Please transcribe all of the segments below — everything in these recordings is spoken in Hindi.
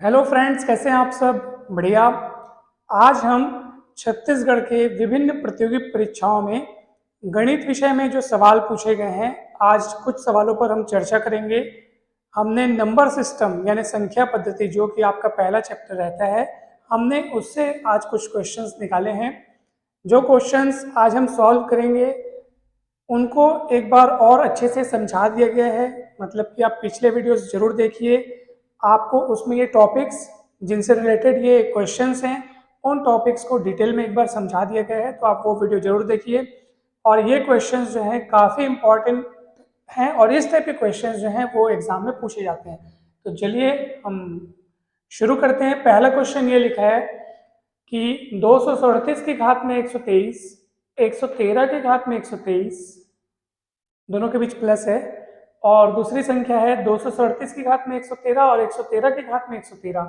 हेलो फ्रेंड्स, कैसे हैं आप सब? बढ़िया। आज हम छत्तीसगढ़ के विभिन्न प्रतियोगी परीक्षाओं में गणित विषय में जो सवाल पूछे गए हैं, आज कुछ सवालों पर हम चर्चा करेंगे। हमने नंबर सिस्टम यानी संख्या पद्धति, जो कि आपका पहला चैप्टर रहता है, हमने उससे आज कुछ क्वेश्चंस निकाले हैं। जो क्वेश्चंस आज हम सॉल्व करेंगे उनको एक बार और अच्छे से समझा दिया गया है। मतलब कि आप पिछले वीडियोस जरूर देखिए, आपको उसमें ये टॉपिक्स जिनसे रिलेटेड ये क्वेश्चंस हैं, उन टॉपिक्स को डिटेल में एक बार समझा दिया गया है, तो आप वो वीडियो जरूर देखिए। और ये क्वेश्चंस जो हैं काफ़ी इंपॉर्टेंट हैं, और इस टाइप के क्वेश्चंस जो हैं वो एग्जाम में पूछे जाते हैं। तो चलिए हम शुरू करते हैं। पहला क्वेश्चन ये लिखा है कि 237 की घात में 123, 113 की घात में 123, दोनों के बीच प्लस है, और दूसरी संख्या है 237 की घात में 113 और 113 की घात में 113।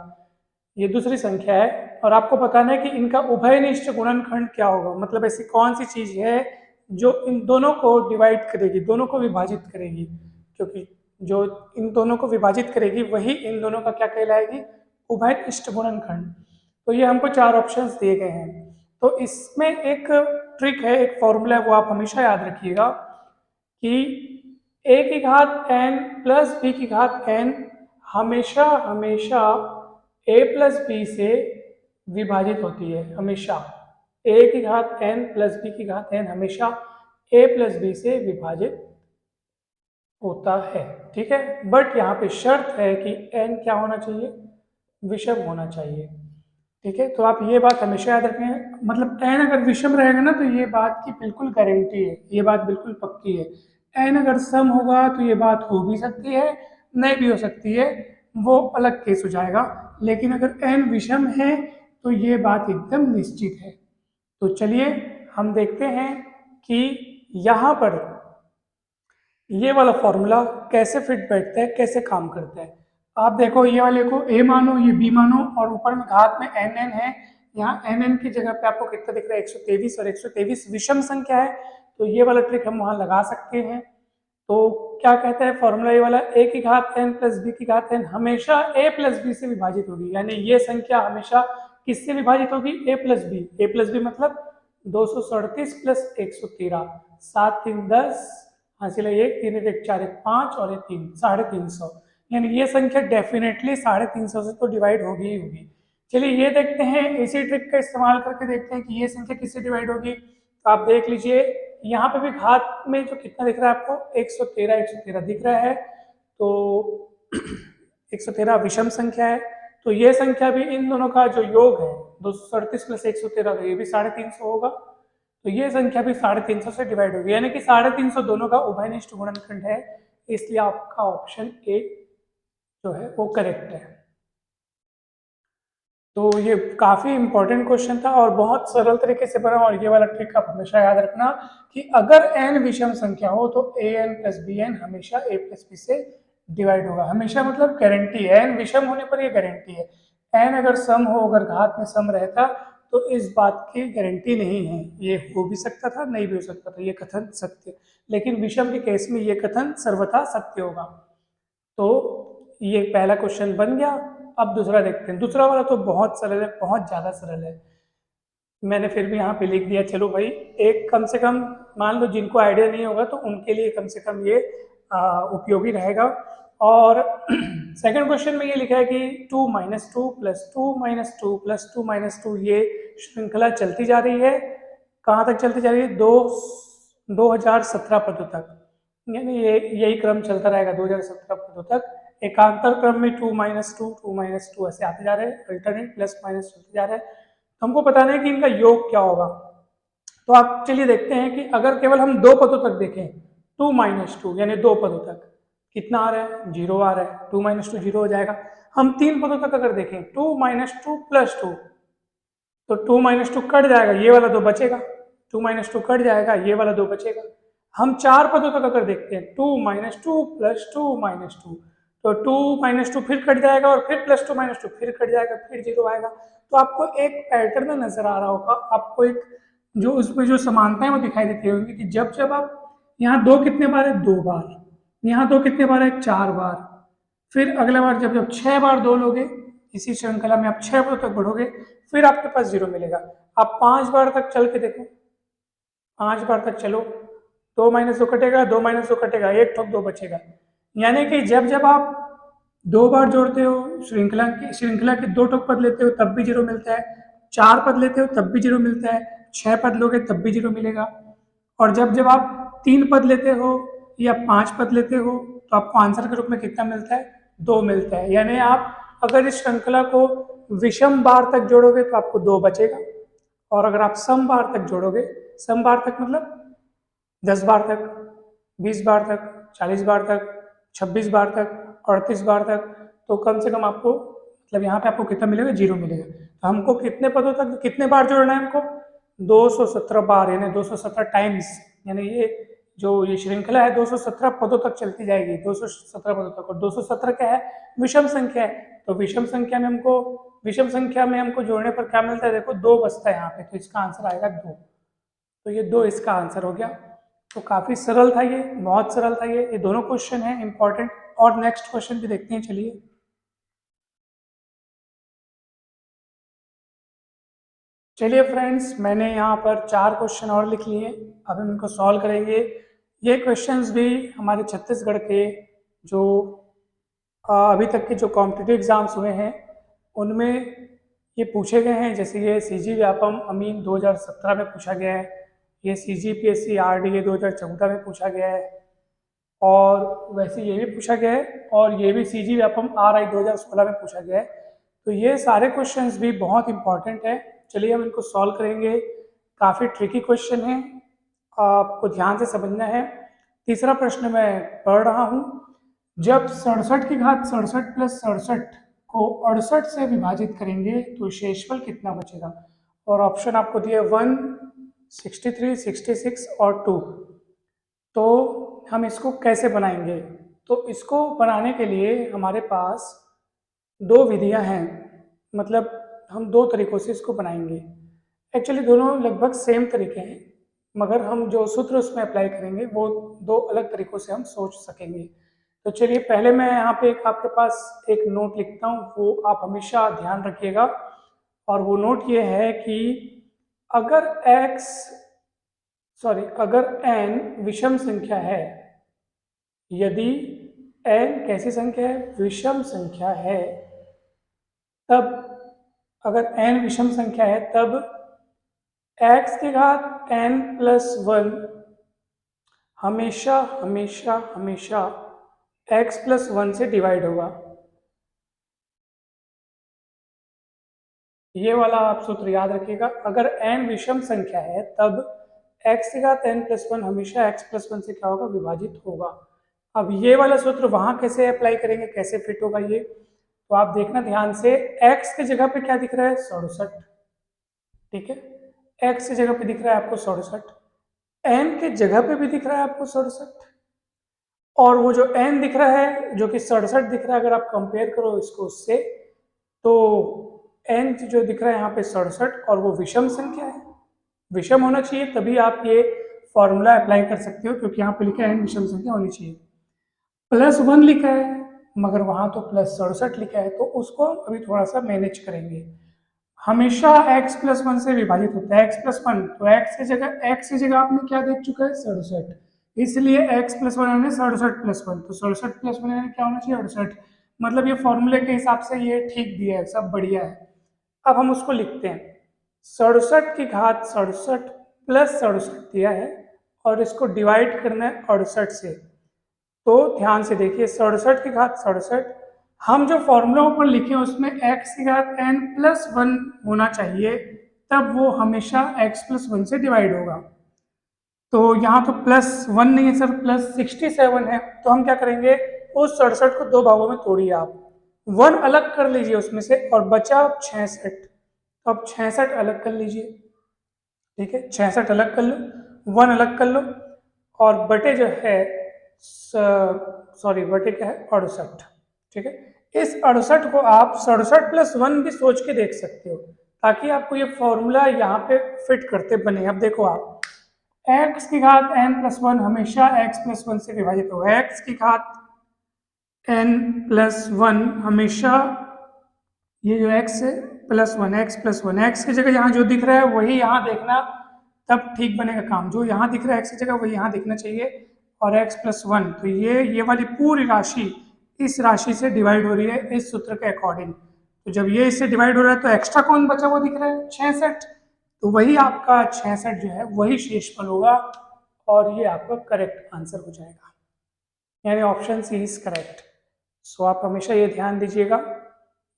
ये दूसरी संख्या है, और आपको बताना है कि इनका उभयनिष्ठ गुणनखंड क्या होगा। मतलब ऐसी कौन सी चीज है जो इन दोनों को डिवाइड करेगी, दोनों को विभाजित करेगी, क्योंकि जो इन दोनों को विभाजित करेगी वही इन दोनों का क्या कहलाएगी, उभयनिष्ठ गुणनखंड। तो ये हमको चार ऑप्शंस दिए गए हैं। तो इसमें एक ट्रिक है, एक फॉर्मूला है, वो आप हमेशा याद रखिएगा कि a की घात n प्लस b की घात n हमेशा हमेशा a प्लस b से विभाजित होती है। हमेशा a की घात n प्लस b की घात n हमेशा a प्लस b से विभाजित होता है। ठीक है, बट यहाँ पे शर्त है कि n क्या होना चाहिए, विषम होना चाहिए। ठीक है, तो आप ये बात हमेशा याद रखें। मतलब n अगर विषम रहेगा ना, तो ये बात की बिल्कुल गारंटी है, ये बात बिल्कुल पक्की है। n अगर सम होगा तो ये बात हो भी सकती है, नहीं भी हो सकती है, वो अलग केस हो जाएगा। लेकिन अगर n विषम है तो ये बात एकदम निश्चित है। तो चलिए हम देखते हैं कि यहाँ पर ये वाला फॉर्मूला कैसे फिट बैठता है, कैसे काम करता है। आप देखो, ये वाले को a मानो, ये b मानो, और ऊपर में घात में n है। यहाँ n की जगह पे आपको कितना दिख रहा है, 123, और 123 विषम संख्या है, तो ये वाला ट्रिक हम वहां लगा सकते हैं। तो क्या कहता है फॉर्मूला, ये वाला a की घात n प्लस b की घात n हमेशा a प्लस b से विभाजित होगी। यानी ये संख्या हमेशा किससे विभाजित होगी, a plus B. a plus B मतलब 237 प्लस 113, 7 3 10, हासिल है 1, 3 1 4 1 5, और ये 3 350। यानी ये संख्या डेफिनेटली 350 से तो डिवाइड होगी ही होगी। चलिए ये देखते हैं, इसी ट्रिक का इस्तेमाल करके देखते हैं कि ये संख्या किससे डिवाइड होगी। तो आप देख लीजिए, यहाँ पे भी घात में जो कितना दिख रहा है आपको, 113 दिख रहा है। तो 113 विषम संख्या है, तो ये संख्या भी इन दोनों का जो योग है 237 प्लस 113, तो ये भी 350 होगा। तो ये संख्या भी 350 से डिवाइड होगी, यानी कि 350 दोनों का उभयनिष्ठ गुणनखंड है। इसलिए आपका ऑप्शन ए जो है वो करेक्ट है। तो ये काफी इंपॉर्टेंट क्वेश्चन था और बहुत सरल तरीके से बना। और ये वाला ट्रिक आप हमेशा याद रखना कि अगर n विषम संख्या हो तो an प्लस बी एन हमेशा a प्लस बी से डिवाइड होगा। हमेशा मतलब गारंटी है, n विषम होने पर ये गारंटी है। n अगर सम हो, अगर घात में सम रहता, तो इस बात की गारंटी नहीं है। ये हो भी सकता था, नहीं भी हो सकता था, ये कथन सत्य। लेकिन विषम के केस में ये कथन सर्वथा सत्य होगा। तो ये पहला क्वेश्चन बन गया। अब दूसरा देखते हैं। दूसरा वाला तो बहुत सरल है, बहुत ज़्यादा सरल है। मैंने फिर भी यहाँ पे लिख दिया। चलो भाई, एक कम से कम मान लो जिनको आइडिया नहीं होगा तो उनके लिए कम से कम ये उपयोगी रहेगा। और सेकंड क्वेश्चन में ये लिखा है कि 2 - 2 + 2 - 2 + 2 - 2 ये श्रृंखला चलती जा रही है। कहाँ तक चलती जा रही है, 2017 पदों तक। यानी ये यही क्रम चलता रहेगा 2017 पदों तक। एकांतर क्रम में 2 - 2 2 - 2 ऐसे आते जा रहे हैं, अल्टरनेट प्लस माइनस चलते जा रहे हैं। हमको बताना है कि इनका योग क्या होगा। तो आप चलिए देखते हैं कि अगर केवल हम दो पदों तक देखें, 2 - 2 यानी दो पदों तक कितना आ रहा है, 0 आ रहा है। 2 - 2 0 हो जाएगा। हम तीन पदों तक अगर देखें, 2 - 2 + 2, तो 2 - 2 कट जाएगा, ये वाला 2 बचेगा। 2 - 2 कट जाएगा, ये वाला 2 बचेगा। हम चार पदों तक अगर देखते हैं, 2 - 2 + 2 - 2, तो 2 - 2 फिर कट जाएगा, और फिर +2 - 2 फिर कट जाएगा, फिर 0 आएगा। तो आपको एक पैटर्न नजर आ रहा होगा, आपको एक जो उसमें जो समानताएं वो दिखाई देती होंगी कि जब जब आप यहाँ दो कितने बार है, 2 बार, यहाँ दो कितने बार है, 4 बार, फिर अगले बार जब जब 6 बार दो लोगे, इसी श्रृंखला में आप 6 पदों तक बढ़ोगे, फिर आपके पास 0 मिलेगा। आप 5 बार तक चल के देखो, 5 बार तक चलो, 2 - 2 कटेगा, 2 - 2 कटेगा, 1 ठोक 2 बचेगा। यानी कि जब जब आप 2 बार जोड़ते हो, श्रृंखला के 2 ठोक पद लेते हो तब भी 0 मिलता है, 4 पद लेते हो तब भी 0 मिलता है, 6 पद लोगे तब भी 0 मिलेगा। और जब जब आप 3 पद लेते हो या 5 पद लेते हो तो आपको आंसर के रूप में कितना मिलता है? 2 मिलता है। यानी आप अगर इस श्रृंखला को विषम बार तक जोड़ोगे तो आपको 2 बचेगा, और अगर आप सम बार तक जोड़ोगे, सम बार तक मतलब 10 बार तक, 20 बार तक, 40 बार तक, 26 बार तक, 38 बार तक, तो कम से कम आपको मतलब यहाँ पे आपको कितना मिलेगा? 0 मिलेगा। तो हमको कितने पदों तक, कितने बार जोड़ना है हमको? 217 बार, यानी 217 टाइम्स। यानी ये श्रृंखला है 217 पदों तक चलती जाएगी, 217 पदों तक। और 217 क्या है? विषम संख्या है। तो विषम संख्या में हमको जोड़ने पर क्या मिलता है? देखो 2 बचता है यहाँ पे, तो इसका आंसर आएगा 2। तो ये 2 इसका आंसर हो गया। तो काफी सरल था ये, बहुत सरल था ये दोनों क्वेश्चन है इंपॉर्टेंट। और नेक्स्ट क्वेश्चन भी देखते हैं, चलिए। चलिए फ्रेंड्स, मैंने यहाँ पर 4 क्वेश्चन और लिख लिए, अब हम इनको सॉल्व करेंगे। ये क्वेश्चंस भी हमारे छत्तीसगढ़ के जो अभी तक के जो कॉम्पिटिटिव एग्जाम्स हुए हैं उनमें ये पूछे गए हैं। जैसे ये सीजी व्यापम अमीन 2017 में पूछा गया है, ये CGPSC RDA 2014 में पूछा गया है, और वैसे ये भी पूछा गया है, और ये भी CG व्यापम RI 2016 में पूछा गया है। तो ये सारे क्वेश्चंस भी बहुत इंपॉर्टेंट है। चलिए हम इनको सॉल्व करेंगे। काफ़ी ट्रिकी क्वेश्चन है, आपको ध्यान से समझना है। तीसरा प्रश्न मैं पढ़ रहा हूँ। जब 67 की घात 67 प्लस 67 को 68 से विभाजित करेंगे तो शेषफल कितना बचेगा? और ऑप्शन आपको दिए 1, 63, 66 और 2। तो हम इसको कैसे बनाएंगे? तो इसको बनाने के लिए हमारे पास 2 विधियां हैं, मतलब हम 2 तरीकों से इसको बनाएंगे। एक्चुअली दोनों लगभग सेम तरीके हैं, मगर हम जो सूत्र उसमें अप्लाई करेंगे वो 2 अलग तरीकों से हम सोच सकेंगे। तो चलिए पहले मैं यहाँ पे आपके पास एक नोट लिखता हूँ, वो आप हमेशा ध्यान रखिएगा। और वो नोट ये है कि अगर अगर n विषम संख्या है, यदि n कैसी संख्या है? विषम संख्या है, तब अगर n विषम संख्या है तब x की घात n प्लस 1 हमेशा हमेशा हमेशा x प्लस 1 से डिवाइड होगा। ये वाला आप सूत्र याद रखिएगा। अगर n विषम संख्या है तब x की घात n प्लस 1 हमेशा x प्लस 1 से क्या होगा? विभाजित होगा। अब ये वाला सूत्र वहां कैसे अप्लाई करेंगे, कैसे फिट होगा ये, तो आप देखना ध्यान से। x की जगह पे क्या दिख रहा है? 67। ठीक है, x की जगह पे दिख रहा है आपको 67, n के जगह पे भी दिख रहा है आपको 67, और वो जो n दिख रहा है जो कि 67 दिख रहा है, अगर आप कंपेयर करो इसको उससे, तो n जो दिख रहा है यहाँ पे 67, और वो विषम संख्या है, विषम होना चाहिए, तभी आप ये फॉर्मूला अप्लाई कर सकते हो, क्योंकि यहाँ पे लिखा है n विषम संख्या होनी चाहिए। +1 लिखा है मगर वहां तो +67 लिखा है, तो उसको अभी थोड़ा सा मैनेज करेंगे। हमेशा x प्लस 1 से विभाजित होता है, x प्लस 1, तो x की जगह आपने क्या देख चुका है? 67, इसलिए x प्लस 1 यानी 67 प्लस 1, तो 67 प्लस 1 यानी क्या होना चाहिए? 68। मतलब ये फॉर्मूले के हिसाब से ये ठीक दिया है, सब बढ़िया है। अब हम उसको लिखते हैं, 67 की घात 67 प्लस 67 दिया है, और इसको डिवाइड करना है 68 से। तो ध्यान से देखिए, 67 की घात 67, हम जो फॉर्मूला ऊपर लिखे उसमें x की घात n प्लस 1 होना चाहिए, तब वो हमेशा x प्लस 1 से डिवाइड होगा। तो यहाँ तो +1 नहीं है सर, +67 है, तो हम क्या करेंगे? उस 67 को 2 भागों में तोड़िए आप, 1 अलग कर लीजिए उसमें से, और बचा 66, तो अब 66 अलग कर लीजिए। ठीक है, 66 अलग कर लो, 1 अलग कर लो, और बटे जो है बटे क्या है? 68। ठीक है, इस 68 को आप 67 प्लस 1 भी सोच के देख सकते हो, ताकि आपको ये फॉर्मूला यहाँ पे फिट करते बने। अब देखो आप, x की घात n प्लस 1 हमेशा x प्लस 1 से विभाजित होगा, x की घात n प्लस 1 हमेशा ये जो x प्लस वन एक्स की जगह यहाँ जो दिख रहा है वही यहाँ देखना, तब ठीक बनेगा काम। जो यहाँ दिख रहा है x की जगह वही यहाँ दिखना चाहिए, और x प्लस वन, तो ये वाली पूरी राशि इस राशि से डिवाइड हो रही है इस सूत्र के अकॉर्डिंग। तो जब ये इससे डिवाइड हो रहा है तो एक्स्ट्रा कौन बचा वो दिख रहा है 66, तो वही आपका 66 जो है वही शेषफल होगा, और ये आपका करेक्ट आंसर हो जाएगा, यानी ऑप्शन सी इज करेक्ट। सो आप हमेशा ये ध्यान दीजिएगा,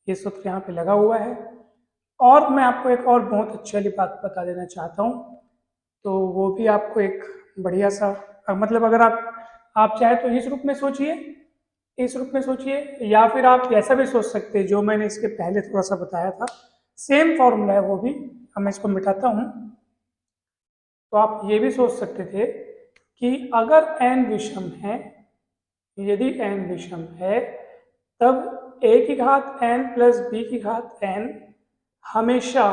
ये सूत्र यहाँ पे लगा हुआ है। और मैं आपको एक और बहुत अच्छी वाली बात बता देना चाहता हूँ, तो वो भी आपको एक बढ़िया सा, मतलब अगर आप चाहे तो इस रूप में सोचिए, इस रूप में सोचिए, या फिर आप ऐसा भी सोच सकते हैं जो मैंने इसके पहले थोड़ा सा बताया था, सेम फॉर्मूला है वो भी। मैं इसको मिटाता हूँ, तो आप ये भी सोच सकते थे कि अगर n विषम है, यदि n विषम है, तब a की घात n प्लस b की घात n हमेशा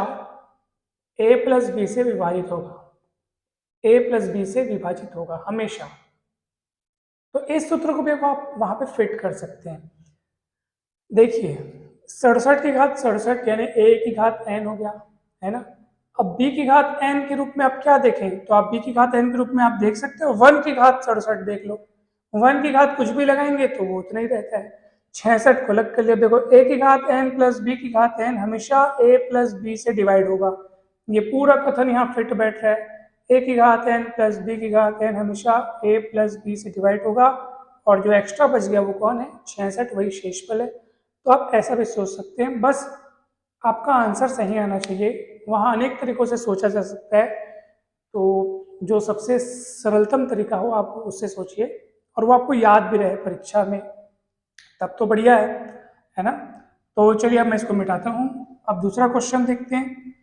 a प्लस b से विभाजित होगा, a प्लस b से विभाजित होगा हमेशा। तो इस सूत्र को भी आप वहां पे फिट कर सकते हैं। देखिए 67 की घात 67 यानी a की घात n हो गया, है ना। अब b की घात n के रूप में आप क्या देखें, तो आप b की घात n के रूप में आप देख सकते हो 1 की घात 67 देख लो, 1 की घात कुछ भी लगाएंगे तो वो उतना ही रहता है। 66 को अलग कर लिया, देखो a की घात n प्लस b की घात n हमेशा a प्लस b से डिवाइड होगा, ये पूरा कथन यहाँ फिट बैठ रहा है। a की घात n प्लस b की घात n हमेशा a प्लस b से डिवाइड होगा, और जो एक्स्ट्रा बच गया वो कौन है 66, वही शेषफल है। तो आप ऐसा भी सोच सकते हैं, बस आपका आंसर सही आना चाहिए। वहाँ अनेक तरीकों से सोचा जा सकता है, तो जो सबसे सरलतम तरीका हो आप उससे सोचिए, और वो आपको याद भी रहे परीक्षा में, तब तो बढ़िया है ना। तो चलिए अब मैं इसको मिटाता हूँ। अब दूसरा क्वेश्चन देखते हैं,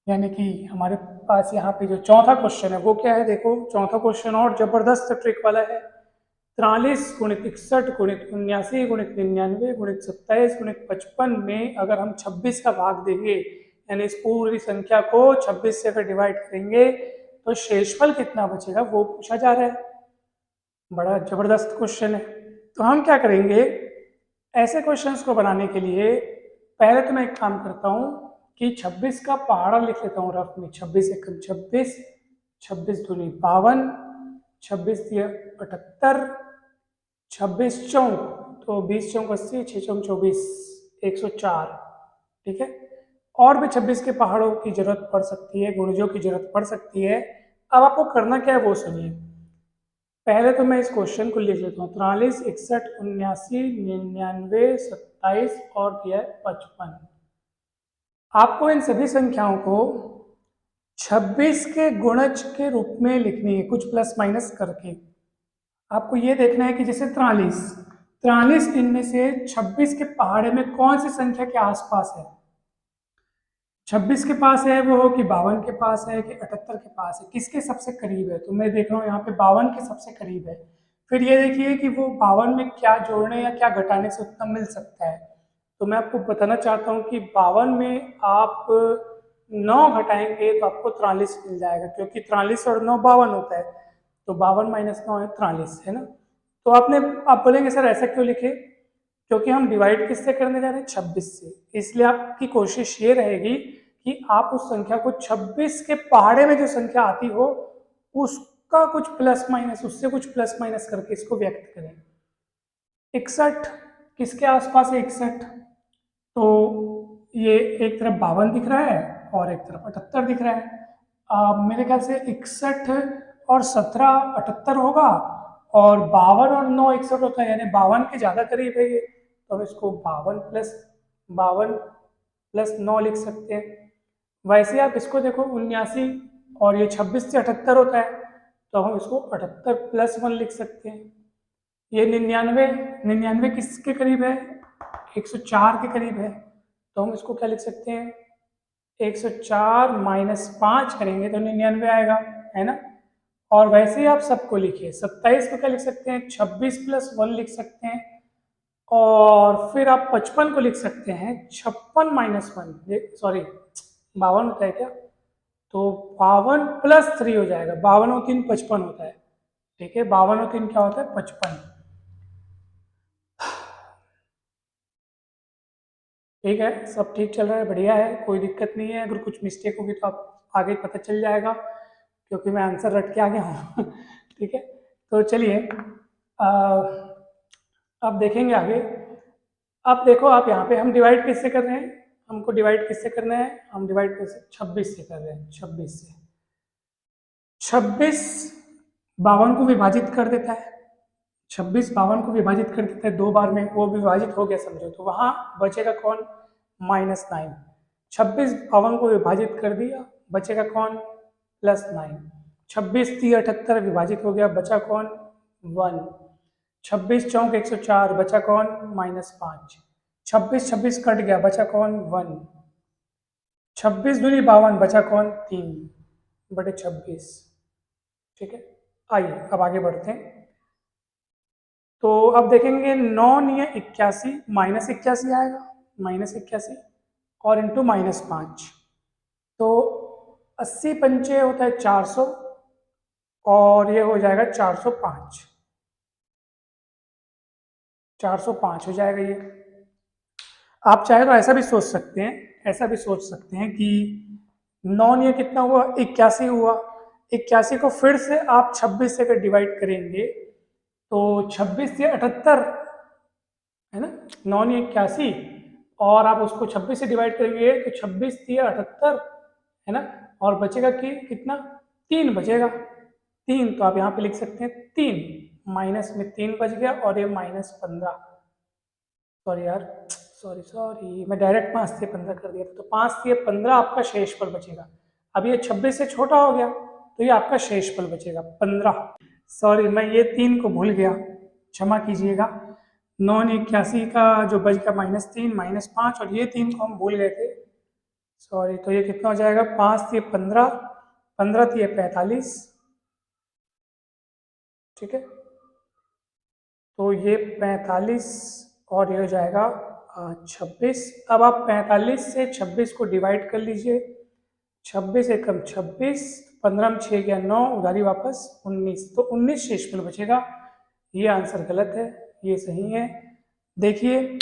यानी कि हमारे पास यहाँ पे जो चौथा क्वेश्चन है वो क्या है। देखो चौथा क्वेश्चन और जबरदस्त ट्रिक वाला है। 43 गुणित 61 गुणित 79 गुणित 99 गुणित 27 गुणित 55 में अगर हम 26 का भाग देंगे, यानी इस पूरी संख्या को 26 से अगर डिवाइड करेंगे तो शेषफल कितना बचेगा वो पूछा जा रहा है। बड़ा जबरदस्त क्वेश्चन है। तो हम क्या करेंगे, ऐसे क्वेश्चंस को बनाने के लिए पहले तो मैं एक काम करता हूँ कि 26 का पहाड़ा लिख लेता हूँ रफ में। 26 एकम 26, 26 दूनी 52, 26 दिया 78, 26 चौक तो 20 चौक 80, 6 चौक 24, 104। ठीक है, और भी 26 के पहाड़ों की जरूरत पड़ सकती है, गुणजों की जरूरत पड़ सकती है। अब आपको करना क्या है वो सुनिए। पहले तो मैं इस क्वेश्चन को लिख लेता हूँ। 43, 61, 79, 99, 27 और दिया है 55। आपको इन सभी संख्याओं को 26 के गुणज के रूप में लिखनी है, कुछ प्लस माइनस करके। आपको ये देखना है कि जैसे 43 इनमें से 26 के पहाड़े में कौन सी संख्या के आसपास है। 26 के पास है वो, कि 52 के पास है, कि 78 के पास है, किसके सबसे करीब है। तो मैं देख रहा हूँ यहाँ पे 52 के सबसे करीब है। फिर ये देखिए कि वो 52 में क्या जोड़ने या क्या घटाने से उतना मिल सकता है। तो मैं आपको बताना चाहता हूँ कि 52 में आप 9 घटाएंगे तो आपको 43 मिल जाएगा, क्योंकि 43 और 9 52 होता है, तो 52 माइनस 9 है 43, है ना। तो आप बोलेंगे सर ऐसा क्यों लिखे, क्योंकि हम डिवाइड किससे करने जा रहे हैं 26 से, इसलिए आपकी कोशिश ये रहेगी कि आप उस संख्या को 26 के पहाड़े में जो संख्या आती हो उसका कुछ प्लस माइनस, उससे कुछ प्लस माइनस करके इसको व्यक्त करें। 61 किसके आसपास है 61, तो ये एक तरफ 52 दिख रहा है और एक तरफ 78 दिख रहा है। मेरे ख्याल से 61 और 17 78 होगा, और 52 और 9 61 होता है, यानी 52 के ज़्यादा करीब है ये, तो हम इसको 52 प्लस 9 लिख सकते हैं। वैसे आप इसको देखो 79 और ये 26 से 78 होता है, तो हम इसको 78 प्लस 1 लिख सकते हैं। ये 99 किसके करीब है 104 के करीब है, तो हम इसको क्या लिख सकते हैं 104 माइनस 5 करेंगे तो 99 आएगा, है ना। और वैसे ही आप सबको लिखिए। 27 को क्या लिख सकते हैं 26 प्लस 1 लिख सकते हैं, और फिर आप 55 को लिख सकते हैं 56 माइनस 1, सॉरी 52 होता है क्या, तो 52 प्लस 3 हो जाएगा। 52 और 3 55 होता है, ठीक है, 52 और 3 क्या होता है 55। ठीक है, सब ठीक चल रहा है, बढ़िया है, कोई दिक्कत नहीं है। अगर कुछ मिस्टेक होगी तो आप आगे पता चल जाएगा, क्योंकि मैं आंसर रट के आ गया हूँ। ठीक है, तो चलिए अब देखेंगे आगे। अब देखो, आप यहाँ पे हम डिवाइड किससे कर रहे हैं, हमको डिवाइड किससे करना है, हम डिवाइड किससे 26 से कर रहे हैं। 26 से 26 52 को विभाजित कर देता है। 26 52 को विभाजित कर देता है 2 बार में, वो विभाजित हो गया समझो, तो वहां बचेगा कौन, -9। 26 52 को विभाजित कर दिया, बचेगा कौन, +9। 26 3 78 विभाजित हो गया, बचा कौन, 1। 26 चौक 104, बचा कौन, -5। 26 26 कट गया, बचा कौन, 1। 26 दूनी 52, बचा कौन, 3/26। ठीक है, आइए अब आगे बढ़ते हैं। तो अब देखेंगे 9 या 81, -81 आएगा, -81 और इंटू -5, तो 80 पंचे होता है 400 और ये हो जाएगा 405। 405 हो जाएगा ये। आप चाहे तो ऐसा भी सोच सकते हैं, ऐसा भी सोच सकते हैं कि 9 ये कितना हुआ, 81 हुआ। 81 को फिर से आप 26 से अगर डिवाइड करेंगे तो 26 से 78 है ना, 9 या 81, और आप उसको 26 से डिवाइड करेंगे तो 26 या 78 है ना, और बचेगा कि कितना, 3 बचेगा। 3 तो आप यहाँ पे लिख सकते हैं 3, माइनस में 3 बच गया और ये -15। सॉरी यार, सॉरी मैं डायरेक्ट 5 से 15 कर दिया था, तो 5 से 15 आपका शेषफल बचेगा। अब ये 26 से छोटा हो गया तो ये आपका शेषफल बचेगा 15। सॉरी मैं ये 3 को भूल गया, क्षमा कीजिएगा। 9 81 का जो बच गया -3 -5, और ये 3 को हम भूल गए थे, सॉरी। तो ये कितना हो जाएगा, 5 से 15, 15 से 45। ठीक है, तो ये 45 और ये हो जाएगा 26। अब आप 45 से 26 को डिवाइड कर लीजिए। 26 एकम 26, 15 में 6 गया 9, उधारी वापस 19, तो 19 शेषफल बचेगा। ये आंसर गलत है, ये सही है। देखिए,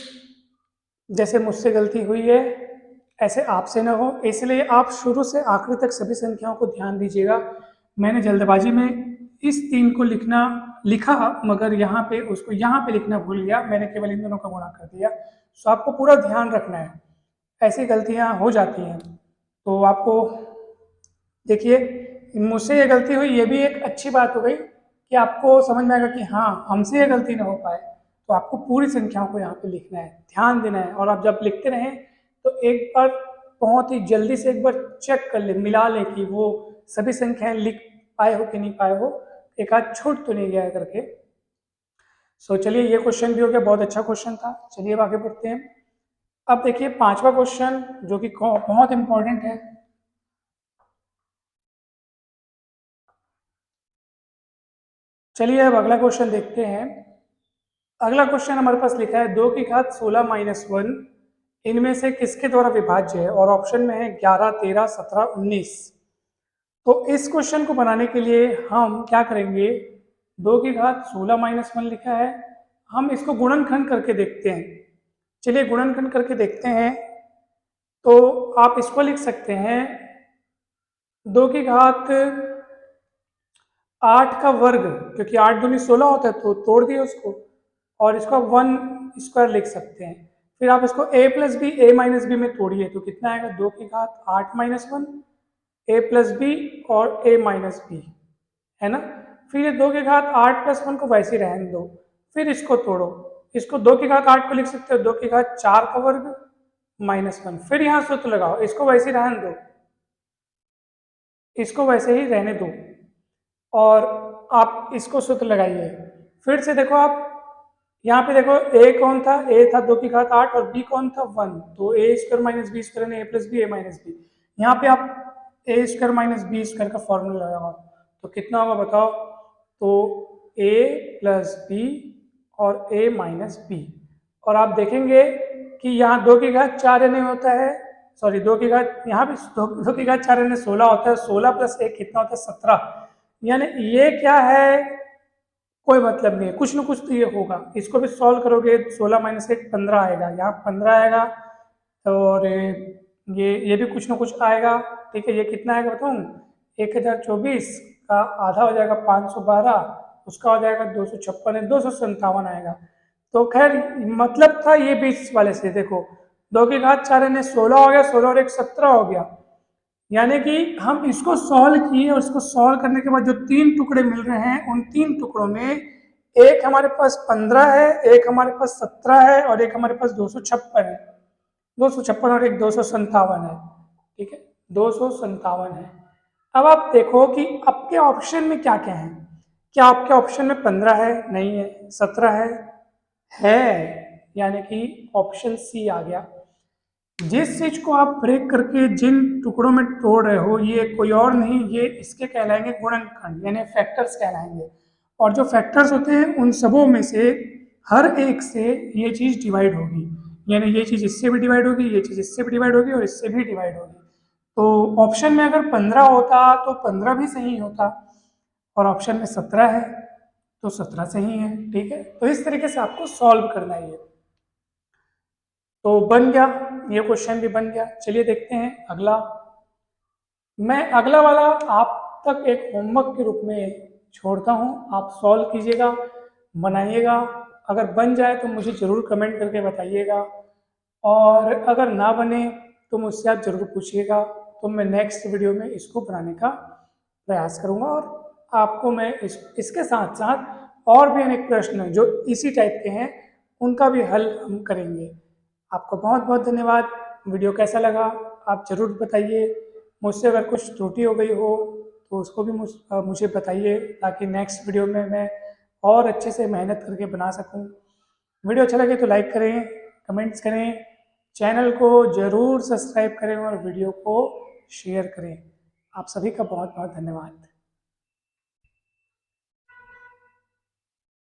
जैसे मुझसे गलती हुई है ऐसे आपसे ना हो, इसलिए आप शुरू से आखिरी तक सभी संख्याओं को ध्यान दीजिएगा। मैंने जल्दबाजी में इस 3 को लिखा, मगर यहाँ पे उसको यहाँ पे लिखना भूल गया, मैंने केवल इन दोनों का गुणा कर दिया। तो आपको पूरा ध्यान रखना है, ऐसी गलतियाँ हो जाती हैं। तो आपको देखिए, मुझसे ये गलती हुई, ये भी एक अच्छी बात हो गई कि आपको समझ में आएगा कि हाँ हमसे ये गलती ना हो पाए। तो आपको पूरी संख्याओं को यहाँ पे लिखना है, ध्यान देना है, और आप जब लिखते रहें तो एक बार बहुत ही जल्दी से एक बार चेक कर ले, मिला ले कि वो सभी संख्याएं लिख पाए हो कि नहीं पाए हो, एक आध छूट तो नहीं गया करके। सो चलिए, ये क्वेश्चन भी हो गया, बहुत अच्छा क्वेश्चन था। चलिए अब आगे बढ़ते हैं। अब देखिए 5वां क्वेश्चन जो कि बहुत इंपॉर्टेंट है। चलिए अब अगला क्वेश्चन देखते हैं। अगला क्वेश्चन हमारे पास लिखा है 2 की घात 16 - 1 इनमें से किसके द्वारा विभाज्य है, और ऑप्शन में है 11 13 17 19। तो इस क्वेश्चन को बनाने के लिए हम क्या करेंगे, 2 की घात 16 - 1 लिखा है, हम इसको गुणनखंड करके देखते हैं। चलिए गुणनखंड करके देखते हैं। तो आप इसको लिख सकते हैं 2 की घात 8 का वर्ग, क्योंकि 8 दूनी 16 होता है तो तोड़ दिए उसको, और इसका 1 स्क्वायर लिख सकते हैं। फिर आप इसको a + b a - b में तोड़िए तो कितना आएगा, 2 की घात 8 - 1 a + b और a - b है ना। फिर ये 2 की घात 8 + 1 को वैसे ही रहने दो, फिर इसको तोड़ो। इसको 2 की घात 8 को लिख सकते हो 2 की घात 4 का वर्ग -1, फिर यहाँ सूत्र लगाओ, इसको वैसे ही रहने दो, इसको वैसे ही रहने दो, और आप इसको सूत्र लगाइए। फिर से देखो, आप यहाँ पे देखो a कौन था, a था 2 की घात 8 और b कौन था 1, तो a² - b² a + b a - b। यहाँ पे आप a² - b² का फॉर्मूला लगाओ तो कितना होगा बताओ, तो a + b और a - b, और आप देखेंगे कि यहाँ 2 की घात 4 यानी होता है, सॉरी 2 की घात, यहाँ भी 2 की घात 4 यानी 16 होता है, 16 + 1 कितना होता है 17, यानी ये क्या है, कोई मतलब नहीं है, कुछ ना कुछ तो ये होगा। इसको भी सॉल्व करोगे 16 - 1 15 आएगा, यहाँ 15 आएगा, और ये भी कुछ ना कुछ आएगा। ठीक है, ये कितना आएगा बताऊँ? 1024 का आधा हो जाएगा 512, उसका हो जाएगा 256, 257 आएगा। तो खैर मतलब था ये बीच वाले से, देखो 2 की घात 4 यानी 16 हो गया, 16 और 1 17 हो गया। यानी कि हम इसको सॉल्व किए और इसको सॉल्व करने के बाद जो 3 टुकड़े मिल रहे हैं, उन 3 टुकड़ों में एक हमारे पास 15 है, एक हमारे पास 17 है और एक हमारे पास 256 है। 256 और एक 257 है। ठीक है, 257 है। अब आप देखो कि आपके ऑप्शन में क्या क्या है। क्या आपके ऑप्शन में 15 है? नहीं है। 17 है, यानी कि ऑप्शन सी आ गया। जिस चीज को आप ब्रेक करके जिन टुकड़ों में तोड़ रहे हो, ये कोई और नहीं, ये इसके कहलाएंगे गुणनखंड यानी फैक्टर्स कहलाएंगे। और जो फैक्टर्स होते हैं उन सबों में से हर एक से ये चीज डिवाइड होगी, यानी ये चीज इससे भी डिवाइड होगी, ये चीज इससे भी डिवाइड होगी और इससे भी डिवाइड होगी। तो ऑप्शन में अगर 15 होता तो 15 भी सही होता, और ऑप्शन में 17 है तो 17 सही है। ठीक है, तो इस तरीके से आपको सॉल्व करना है ये। तो बन गया, ये क्वेश्चन भी बन गया। चलिए देखते हैं अगला। मैं अगला वाला आप तक एक होमवर्क के रूप में छोड़ता हूँ, आप सॉल्व कीजिएगा, बनाइएगा। अगर बन जाए तो मुझे ज़रूर कमेंट करके बताइएगा, और अगर ना बने तो मुझसे आप ज़रूर पूछिएगा, तो मैं नेक्स्ट वीडियो में इसको बनाने का प्रयास करूँगा। और आपको मैं इसके साथ साथ और भी अनेक प्रश्न जो इसी टाइप के हैं उनका भी हल हम करेंगे। आपको बहुत बहुत धन्यवाद। वीडियो कैसा लगा आप ज़रूर बताइए। मुझसे अगर कुछ त्रुटि हो गई हो तो उसको भी मुझे बताइए, ताकि नेक्स्ट वीडियो में मैं और अच्छे से मेहनत करके बना सकूं। वीडियो अच्छा लगे तो लाइक करें, कमेंट्स करें, चैनल को ज़रूर सब्सक्राइब करें और वीडियो को शेयर करें। आप सभी का बहुत बहुत धन्यवाद।